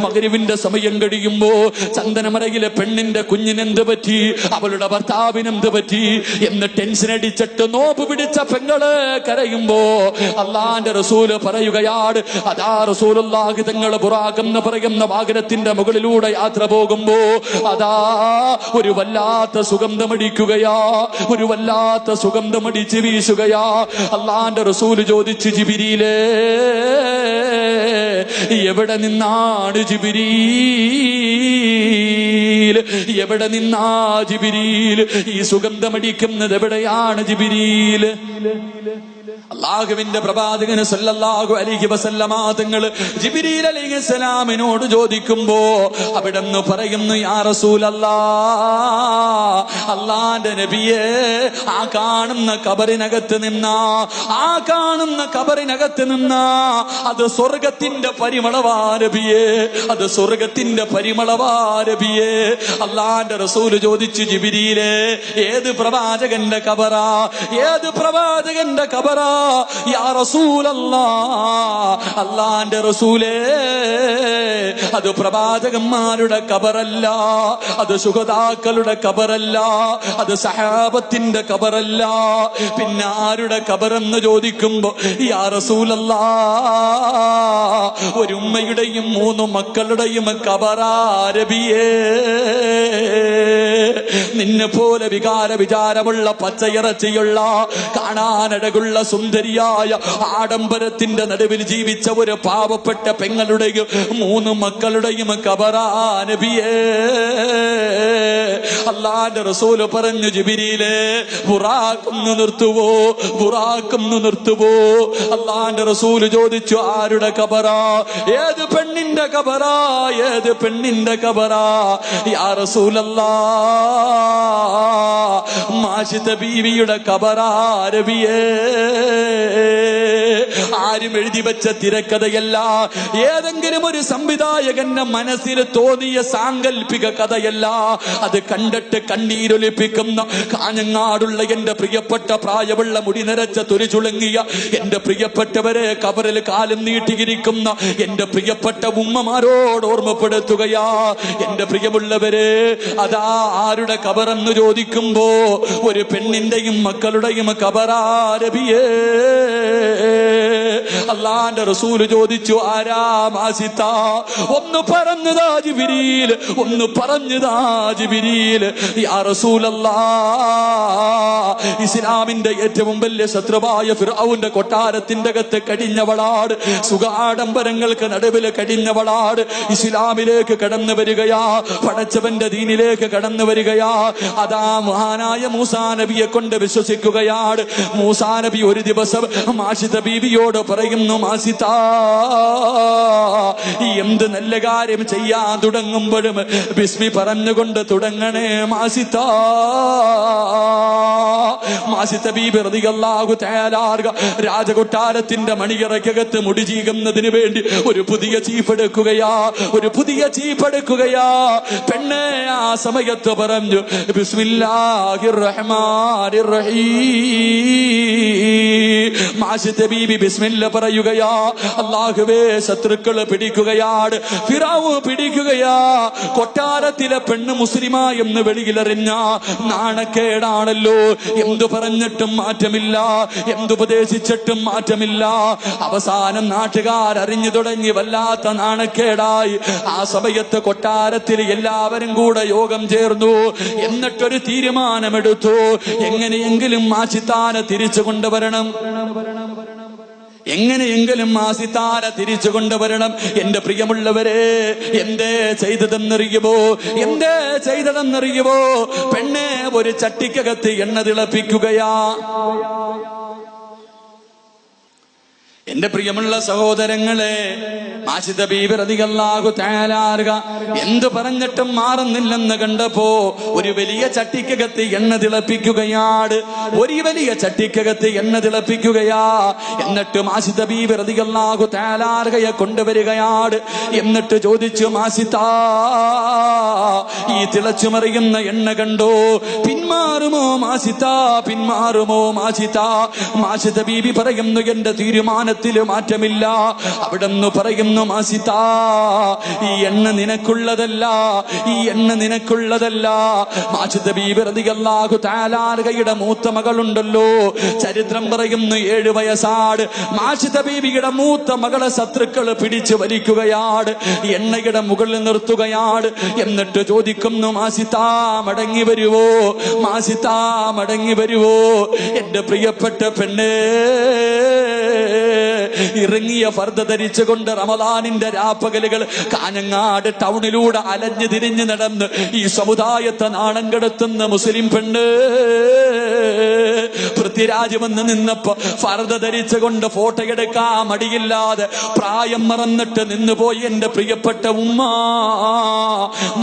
മഗ്‌രിബിന്റെ സമയം കഴിയുമ്പോ ചന്ദനമരയിലെ പെണ്ണിന്റെ കുഞ്ഞിനെന്ത് പറ്റി, അവളുടെ ഭർത്താവിനെന്ത് പറ്റി എന്ന് ടെൻഷൻ അടിച്ചിട്ട് നോമ്പ് പിടിച്ച പെങ്ങള് കരയുമ്പോ അള്ളാന്റെ റസൂല് പറയുകയാണ്, അതാ റസൂലുള്ളാഹി തങ്ങൾ ബുറാഖ് എന്ന് പറയുന്ന വാഹനത്തിന്റെ മുകളിലൂടെ യാത്ര പോകുമ്പോ അതാ ഒരു വല്ലാത്ത സുഗന്ധമടിക്കുകയാ, ഒരു വല്ലാത്ത സുഗന്ധമടിച്ച് വീശുകയാ. അള്ളാന്റെ റസൂല് ചോദിച്ചു, ജിബ്രീലേ എവിടെ നിന്നാണ് ജിബ്രീൽ, എവിടെ നിന്നാ ജിബ്രീൽ, ഈ സുഗന്ധമടിക്കുന്നത് എവിടെയാണ് ജിബ്രീൽ? അല്ലാഹുവിന്റെ പ്രവാചകൻ സല്ലല്ലാഹു അലൈഹി വസല്ലമ തങ്ങൾ ജിബ്രീൽ അലൈഹിസ്സലാമിനോട് ചോദിക്കുമ്പോ അവിടെന്ന് പറയുന്നു, യാ റസൂലല്ലാഹ്, അല്ലാഹുവിന്റെ നബിയേ, ആ കാണുന്ന ഖബറിനകത്ത് നിന്നാ, ആ കാണുന്ന ഖബറിനകത്ത് നിന്നാ അത് സ്വർഗത്തിന്റെ പരിമളവാ നബിയേ, അത് സ്വർഗത്തിന്റെ പരിമളവാ നബിയേ. അല്ലാഹുവിന്റെ റസൂല് ചോദിച്ചു, ജിബ്രീലേ ഏത് പ്രവാചകന്റെ ഖബറാ, ഏത് പ്രവാചകന്റെ ഖബറാ യാ റസൂലല്ലാഹ്? അല്ലാഹുവിന്റെ റസൂലേ അത് പ്രവാചകന്മാരുടെ ഖബറല്ല, അത് ശുഹദാക്കളുടെ ഖബറല്ല, അത് സഹാബത്തിന്റെ ഖബറല്ല, പിന്നെ ആരുടെ ഖബറെന്ന് ചോദിക്കുമ്പോ യാ റസൂലല്ലാഹ് ഒരു ഉമ്മയുടെയും 3 മക്കളുടെയും ഖബറാ നബിയേ. നിന്നെ പോലെ വിചാരമുള്ള പച്ചയിറച്ചിയുള്ള കാണാനഴകുള്ള സുന്ദരിയായ ആഡംബരത്തിന്റെ നടുവിൽ ജീവിച്ച ഒരു പാവപ്പെട്ട പെങ്ങളുടെയും 3 മക്കളുടെയും ഖബറാ നബിയേ. അല്ലാഹുവിന്റെ റസൂല് പറഞ്ഞു, ജിബ്രീലേ ബുറാഖൊന്ന് നിർത്തുവോ, ബുറാഖൊന്ന് നിർത്തുവോ? അല്ലാഹുവിന്റെ റസൂല് ചോദിച്ചു, ആരുടെ ഖബറാ, ഏത് പെണ്ണിന്റെ ഖബറാ, ഏത് പെണ്ണിന്റെ ഖബറാ? യാ റസൂലല്ലാഹ് മാഷിത ബീവിയുടെ ഖബറാ നബിയേ. ആരും എഴുതി വെച്ച തിരക്കഥയല്ല, ഏതെങ്കിലും ഒരു സംവിധായകന്റെ മനസ്സിൽ തോന്നിയ സാങ്കല്പിക കഥയല്ല, അത് കണ്ടിട്ട് കണ്ണീരൊലിപ്പിക്കുന്ന കാഞ്ഞങ്ങാടുള്ള എന്റെ പ്രിയപ്പെട്ട പ്രായമുള്ള മുടി നിറച്ച തുരിചുളുങ്ങിയ എന്റെ പ്രിയപ്പെട്ടവരെ ഖബറിൽ കാലം നീട്ടിയിരിക്കുന്ന എന്റെ പ്രിയപ്പെട്ട ഉമ്മമാരോട് ഓർമ്മപ്പെടുത്തുകയാ. എന്റെ പ്രിയമുള്ളവരെ, അതാ ആരുടെ ഖബറെന്ന് ചോദിക്കുമ്പോ ഒരു പെണ്ണിന്റെയും മക്കളുടെയും ഖബറാ നബിയേ. അല്ലാഹുവിന്റെ റസൂല് ചോദിച്ചു, ആരാ മാസിത്ത? ഒന്ന് പറഞ്ഞതാ ജിബ്രീൽ, ഒന്ന് പറഞ്ഞതാ ജിബ്രീൽ. യാ റസൂലല്ലാഹ് ഇസ്ലാമിന്റെ ഏറ്റവും വലിയ ശത്രുവായ ഫിർഔന്റെ കൊട്ടാരത്തിന്റെ അകത്ത് കടിഞ്ഞവളാട്, സുഖാഡംബരങ്ങൾക്ക് നടുവിൽ കടിഞ്ഞവളാട് ഇസ്ലാമിലേക്ക് കടന്നു വരികയാ, പടച്ചവന്റെ ദീനിലേക്ക് കടന്നു വരികയാ. അതാ മഹാനായ മൂസാ നബിയെ കൊണ്ട് വിശ്വസിക്കുകയാണ്. മൂസാ നബി ഒരു ദിവസം മാഷിത ബീവിയോട് പറയുന്നു, മാസിത എന്ത് നല്ല കാര്യം ചെയ്യാൻ തുടങ്ങുമ്പോഴും ബിസ്മി പറഞ്ഞുകൊണ്ട് തുടങ്ങണേ മാസിത. മാസിത ബീബി റളിയല്ലാഹു തആല രാജകൊട്ടാരത്തിന്റെ മണിയറക്കകത്ത് മുടി ചീകുന്നതിന് വേണ്ടി ഒരു പുതിയ ചീഫ് എടുക്കുകയാ, ഒരു പുതിയ ചീഫ് എടുക്കുകയാ. പെണ്ണെ ആ സമയത്ത് പറഞ്ഞു, ബിസ്മില്ലാഹിർ റഹ്മാനിർ റഹീം. മാഷിത ബീബി ബിസ്മില്ല പറയുകയാ. അല്ലാഹുവേ ശത്രുക്കൾ പിടിക്കുകയാണ്, ഫിറഔൻ പിടിക്കുകയാ. കൊട്ടാരത്തിലെ പെണ്ണ് മുസ്ലിമാ എന്ന് വെളിയിലെറിഞ്ഞ നാണക്കേടാണല്ലോ. എന്തു പറഞ്ഞിട്ടും മാറ്റമില്ല, എന്തുപദേശിച്ചിട്ടും മാറ്റമില്ല. അവസാനം നാട്ടുകാരറിഞ്ഞു തുടങ്ങി, വല്ലാത്ത നാണക്കേടായി. ആ സമയത്ത് കൊട്ടാരത്തിൽ എല്ലാവരും കൂടെ യോഗം ചേർന്നു. എന്നിട്ടൊരു തീരുമാനമെടുത്തു, എങ്ങനെയെങ്കിലും മാഷിത്താനെ തിരിച്ചു കൊണ്ടുവരണം, എങ്ങനെയെങ്കിലും മാസിത്താര തിരിച്ചു കൊണ്ടുവരണം. എന്റെ പ്രിയമുള്ളവരെ, എന്തേ ചെയ്തതെന്നറിയുമോ, എന്തേ ചെയ്തതെന്നറിയുമോ? പെണ്ണെ ഒരു ചട്ടിക്കകത്ത് എണ്ണ തിളപ്പിക്കുകയാ. എന്റെ പ്രിയമുള്ള സഹോദരങ്ങളെ, മാഷിത ബീബി റളിയല്ലാഹു തആല എന്തു പറഞ്ഞിട്ടും മാറുന്നില്ലെന്ന് കണ്ടപ്പോ ഒരു വലിയ ചട്ടിക്കകത്ത് എണ്ണ തിളപ്പിക്കുകയാണ്, ഒരു വലിയ ചട്ടിക്കകത്ത് എണ്ണ തിളപ്പിക്കുകയാ. എന്നിട്ട് മാഷിത ബീബി റളിയല്ലാഹു തആല കൊണ്ടുവരികയാണ്. എന്നിട്ട് ചോദിച്ചു, മാഷിത ഈ തിളച്ചുമറിയുന്ന എണ്ണ കണ്ടോ, പിന്മാറുമോ മാഷിത, പിന്മാറുമോ മാഷിത? മാഷിത ബീബി പറയുന്നു, എന്റെ തീരുമാനം തീരുമാനത്തിൽ മാറ്റമില്ല. അവിടെന്ന് പറയുന്നു മാസിതാ, ഈ എണ്ണ നിനക്കുള്ളതല്ല, ഈ എണ്ണ നിനക്കുള്ളതല്ല. മാജിദ ബീബി റളിയല്ലാഹു തആല അൻഹയുടെ മൂത്ത മകളുണ്ടല്ലോ, ചരിത്രം പറയുന്നു 7 വയസ്സാട് മാജിദ ബീബിയുടെ മൂത്ത മകളെ ശത്രുക്കൾ പിടിച്ചു വലിക്കുകയാണ്, എണ്ണയുടെ മുകളിൽ നിർത്തുകയാണ്. എന്നിട്ട് ചോദിക്കുന്നു, മാസിതാ മടങ്ങി വരുവോ, മാസിതാ മടങ്ങി വരുവോ? എന്റെ പ്രിയപ്പെട്ട പെണ്ണേ, ഇറങ്ങിയ ഫർദ ധരിച്ചുകൊണ്ട് റമദാനിന്റെ രാപ്പകലുകൾ കാഞ്ഞങ്ങാട് ടൗണിലൂടെ അലഞ്ഞു തിരിഞ്ഞു നടന്ന് ഈ സമുദായത്തെ നാണം കെടുത്തുന്ന മുസ്ലിം പെണ്ണ് പൃഥ്വിരാജ് വന്ന് നിന്നപ്പോ ഫർദ ധരിച്ചുകൊണ്ട് ഫോട്ടോ എടുക്കാൻ മടിയില്ലാതെ പ്രായം മറന്നിട്ട് നിന്നുപോയി എന്റെ പ്രിയപ്പെട്ട ഉമ്മ.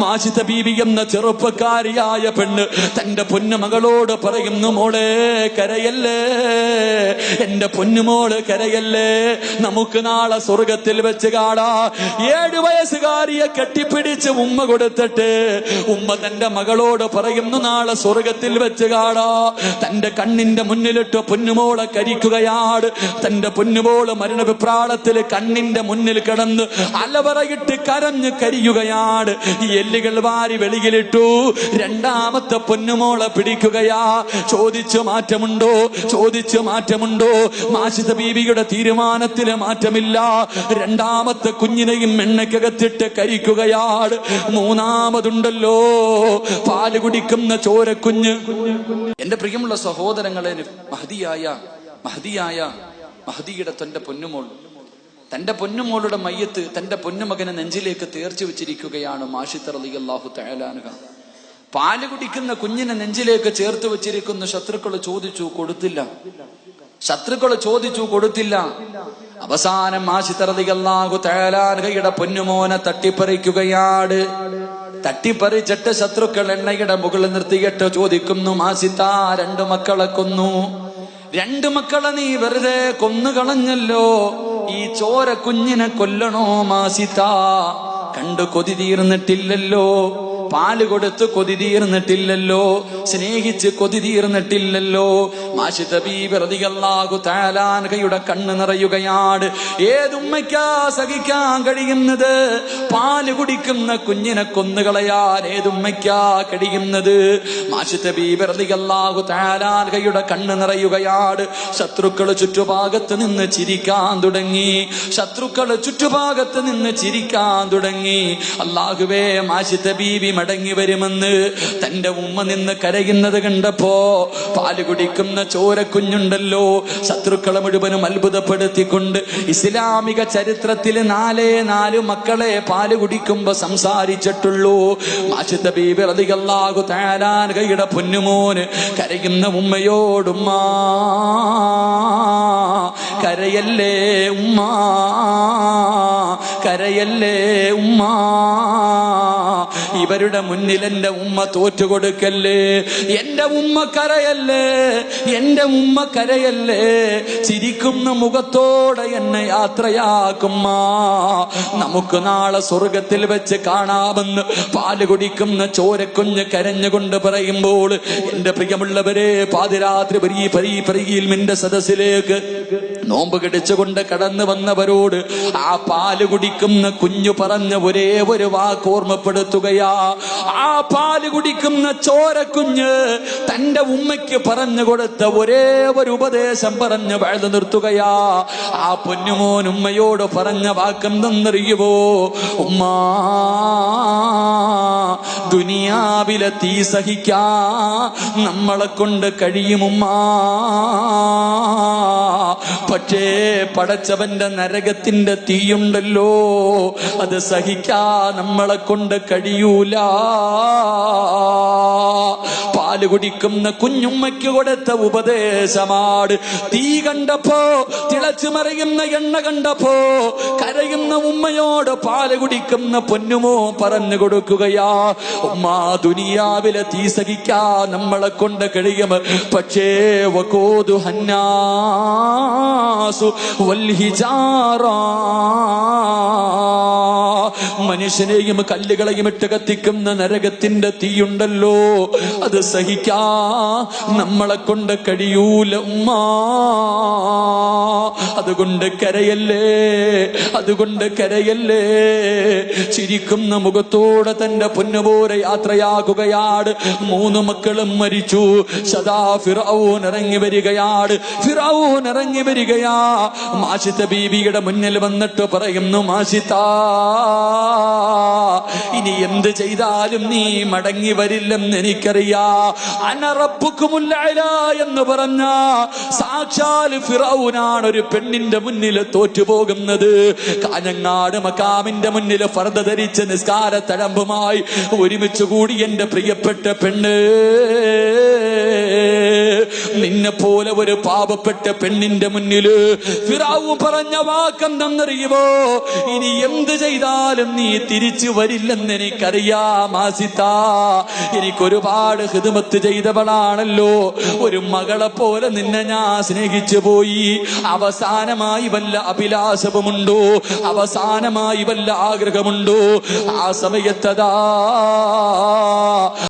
മാജിദ ബീബി എന്ന ചെറുപ്പക്കാരിയായ പെണ്ണ് തന്റെ പൊന്നുമകളോട് പറയുന്നു, മോളെ കരയല്ലേ, എന്റെ പൊന്നുമോള് കരയല്ലേ, നമുക്ക് നാളെ സ്വർഗത്തിൽ വെച്ച് കാണാ. 7 വയസ്സുകാരിയെ കെട്ടിപ്പിടിച്ച് ഉമ്മ കൊടുത്തിട്ട് ഉമ്മ തന്റെ മകളോട് പറയുന്നു, നാളെ സ്വർഗത്തിൽ വെച്ച് കാണാ. തന്റെ കണ്ണിന്റെ മുന്നിലിട്ട് പൊന്നുമോളെ കരിക്കുകയാണ്. തന്റെ പൊന്നുമോള് മരണവിപ്രാളത്തിൽ കണ്ണിന്റെ മുന്നിൽ കിടന്ന് അലവറയിട്ട് കരഞ്ഞ് കരിയുകയാണ്. ഈ എല്ലുകൾ വാരി വെളിയിലിട്ടു. രണ്ടാമത്തെ പൊന്നുമോളെ പിടിക്കുകയാ. ചോദിച്ചു മാറ്റമുണ്ടോ, ചോദിച്ചു മാറ്റമുണ്ടോ? മാജിദ ബീവിയുടെ തീരുമാനത്തിൽ മാറ്റമില്ല. രണ്ടാമത്തെ കുഞ്ഞിനെയും എണ്ണയ്ക്കകത്തിട്ട് കരിക്കുകയാണ്. മൂന്നാമതുണ്ടല്ലോ പാല് കുടിക്കുന്ന ചോരക്കുഞ്ഞ്. എന്റെ പ്രിയമുള്ള സഹോദരങ്ങളെ, മഹദിയുടെ തന്റെ പൊന്നുമോളുടെ മയ്യത്ത് തന്റെ പൊന്നുമകനെ നെഞ്ചിലേക്ക് തേർച്ചു വെച്ചിരിക്കുകയാണ് മാഷിദ റളിയല്ലാഹു തആല അൻഹ. പാല് കുടിക്കുന്ന കുഞ്ഞിനെ നെഞ്ചിലേക്ക് ചേർത്ത് വെച്ചിരിക്കുന്ന ശത്രുക്കൾ ചോദിച്ചു, കൊടുത്തില്ല. ശത്രുക്കൾ ചോദിച്ചു, കൊടുത്തില്ല. അവസാനം മാഷിദ റളിയല്ലാഹു തആല അൻഹയുടെ പൊന്നുമോനെ തട്ടിപ്പറിക്കുകയാണ്. തട്ടിപ്പറിച്ചിട്ട് ശത്രുക്കൾ എണ്ണയുടെ മുകളിൽ നിർത്തിയിട്ട് ചോദിക്കുന്നു, മാസിത 2 മക്കളെ കൊന്നു, 2 മക്കളെ നീ വെറുതെ കൊന്നുകളഞ്ഞല്ലോ, ഈ ചോര കുഞ്ഞിനെ കൊല്ലണോ മാസിത? കണ്ടു കൊതി തീർന്നിട്ടില്ലല്ലോ, പാല് കൊടുത്ത് കൊതി തീർന്നിട്ടില്ലല്ലോ, സ്നേഹിച്ച് കൊതി തീർന്നിട്ടില്ലല്ലോ. മാഷിദ ബീബി റളിയല്ലാഹു തആല അൻഹയുടെ കണ്ണ് നിറയുകയാണ്. ഏതുമ്മയ്ക്കാ സഹിക്കാൻ കഴിയുന്നത്? പാല് കുടിക്കുന്ന കുഞ്ഞിനെ കൊന്നുകളയാൻ ഏതുമ്മയ്ക്കാ കഴിയുന്നത്? മാഷിദ ബീബി റളിയല്ലാഹു തആല അൻഹയുടെ കണ്ണ് നിറയുകയാണ്. ശത്രുക്കൾ ചുറ്റുഭാഗത്ത് നിന്ന് ചിരിക്കാൻ തുടങ്ങി. ശത്രുക്കൾ ചുറ്റുഭാഗത്ത് നിന്ന് ചിരിക്കാൻ തുടങ്ങി. അല്ലാഹുവേ, മാഷിദ ബീബി മടങ്ങി വരുമെന്ന് തന്റെ ഉമ്മ നിന്ന് കരയുന്നത് കണ്ടപ്പോ പാല് കുടിക്കുന്ന ചോരക്കുഞ്ഞുണ്ടല്ലോ, ശത്രുക്കളെ മുഴുവനും അത്ഭുതപ്പെടുത്തിക്കൊണ്ട് ഇസ്ലാമിക ചരിത്രത്തിൽ 4 മക്കളെ പാല് കുടിക്കുമ്പോ സംസാരിച്ചിട്ടുള്ളൂ. മാഷിദ ബീബി റളിയല്ലാഹു തആല അൻഹയുടെ പൊന്നുമോന് കരയുന്ന ഉമ്മയോടുമ്മ കരയല്ലേ ഉമ്മ, കരയല്ലേ ഉമ്മ, ഇവരുടെ മുന്നിൽ എന്റെ ഉമ്മ തോറ്റുകൊടുക്കല്ലേ, എന്റെ ഉമ്മ കരയല്ലേ, എന്റെ ഉമ്മ കരയല്ലേ, ചിരിക്കുന്ന മുഖത്തോടെ എന്നെ യാത്രയാക്കുമ്മ, നമുക്ക് നാളെ സ്വർഗത്തിൽ വെച്ച് കാണാമെന്ന് പാല് കുടിക്കുന്ന ചോരക്കുഞ്ഞ് കരഞ്ഞുകൊണ്ട് പറയുമ്പോൾ, എന്റെ പ്രിയമുള്ളവരെ, പാതിരാത്രി പരിയിൽ സദസ്സിലേക്ക് നോമ്പ് കടിച്ചുകൊണ്ട് കടന്നു വന്നവരോട് ആ പാല് കുടിക്കുന്ന കുഞ്ഞു പറഞ്ഞ ഒരേ ഒരു വാക്ക് ഓർമ്മപ്പെടുത്തുകയാ. ആ പാല് കുടിക്കുന്ന ചോരക്കുഞ്ഞ് തന്റെ ഉമ്മയ്ക്ക് പറഞ്ഞു കൊടുത്ത ഒരേ ഒരു ഉപദേശം പറഞ്ഞ് വഴുതു നിർത്തുകയാ. ആ പൊന്നുമോൻ ഉമ്മയോട് പറഞ്ഞ വാക്കെന്തെന്നറിയുവോ? ഉമ്മാ, ദുനിയാവിലെ തീ സഹിക്കാ നമ്മളെ കൊണ്ട് കഴിയുമുമ്മാ, പക്ഷേ പടച്ചവന്റെ നരകത്തിന്റെ തീയുണ്ടല്ലോ, അത് സഹിക്കാ നമ്മളെ കൊണ്ട് കഴിയൂല. പാല് കുടിക്കുന്ന കുഞ്ഞുമ്മയ്ക്ക് കൊടുത്ത ഉപദേശമാണ്. തീ കണ്ടപ്പോ, തിളച്ചു മറിയുന്ന എണ്ണ കണ്ടപ്പോ കരയുന്ന ഉമ്മയോട് പാല് കുടിക്കുന്ന പൊന്നുമോ പറഞ്ഞു കൊടുക്കുകയാ, ഉമ്മാ, ദുനിയാവിലെ തീ സഹിക്കാ നമ്മളെ കൊണ്ട് കഴിയും, പക്ഷേ വഖൂദു ഹന്നാസു വൽ ഹിജാറ, മനുഷ്യനെയും കല്ലുകളെയും ഇട്ട് കത്തിക്കുന്ന നരകത്തിന്റെ തീയുണ്ടല്ലോ, അത് സഹിക്കാ നമ്മളെ കൊണ്ട് കഴിയൂല ഉമ്മ. അതുകൊണ്ട് കരയല്ലേ, അതുകൊണ്ട് കരയല്ലേ. ചിരിക്കുന്ന മുഖത്തോടെ തന്റെ പൊന്നുപോലെ യാത്രയാകുകയാണ്. 3 മക്കളും മരിച്ചു. സദാ ഫിറഔൻ ഇറങ്ങി വരികയാണ്, ഫിറഔൻ ഇറങ്ങി വരികയാ. മാഷിത്ത ബീവിയുടെ മുന്നിൽ വന്നിട്ട് പറയുന്നു, മാഷിത്ത, ഇനി എന്ത് ചെയ്താലും നീ മടങ്ങി വരില്ലെന്ന് എനിക്കറിയാ. അന റബ്ബുക്കുമുൽ അഅ്ലാ എന്ന് പറഞ്ഞ സാക്ഷാൽ ഫിറഔനാണ് ഒരു പെണ്ണിന്റെ മുന്നിൽ തോറ്റുപോകുന്നത്. കാഞ്ഞങ്ങാട് മക്കാമിന്റെ മുന്നിൽ ഫർദ ധരിച്ച് നിസ്കാര തഴമ്പുമായി ഒരുമിച്ച് കൂടി എന്റെ പ്രിയപ്പെട്ട പെണ്ണ്, നിന്നെ പോലെ ഒരു പാപപ്പെട്ട പെണ്ണിന്റെ മുന്നില് ഫിറഔൻ പറഞ്ഞ വാക്കെന്തെന്നറിയുമോ? ഇനി എന്ത് ചെയ്താലും നീ തിരിച്ചു വരില്ലെന്ന് എനിക്കറിയാം ആസിത്ത. എനിക്കൊരുപാട് ഹിദ്മത്ത് ചെയ്തവളാണല്ലോ, ഒരു മകളെ പോലെ നിന്നെ ഞാൻ സ്നേഹിച്ചു പോയി. അവസാനമായി വല്ല അഭിലാഷവുമുണ്ടോ? അവസാനമായി വല്ല ആഗ്രഹമുണ്ടോ? ആ സമയത്തതാ